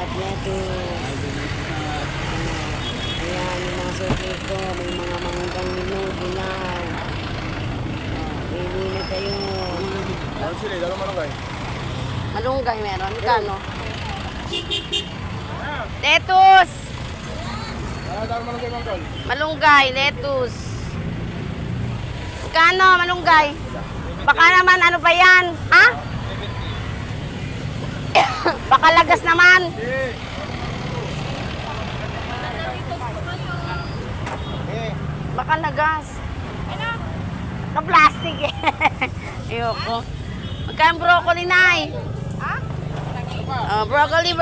at lettuce. Ayan, yung mga suki ko. May mga manggang minod, dilaw. Pili kayo. Ano sila? Dalo malunggay. Malunggay meron. Kano? Lettuce! Dalo malunggay, Mangkol. Malunggay, lettuce. Kano, malunggay? Baka naman, ano ba yan? Ha? Baka lagas naman. Baka lagas. Ka-plastic eh. Ayoko. Magkano broccoli, Nay? Ha? Oh, broccoli.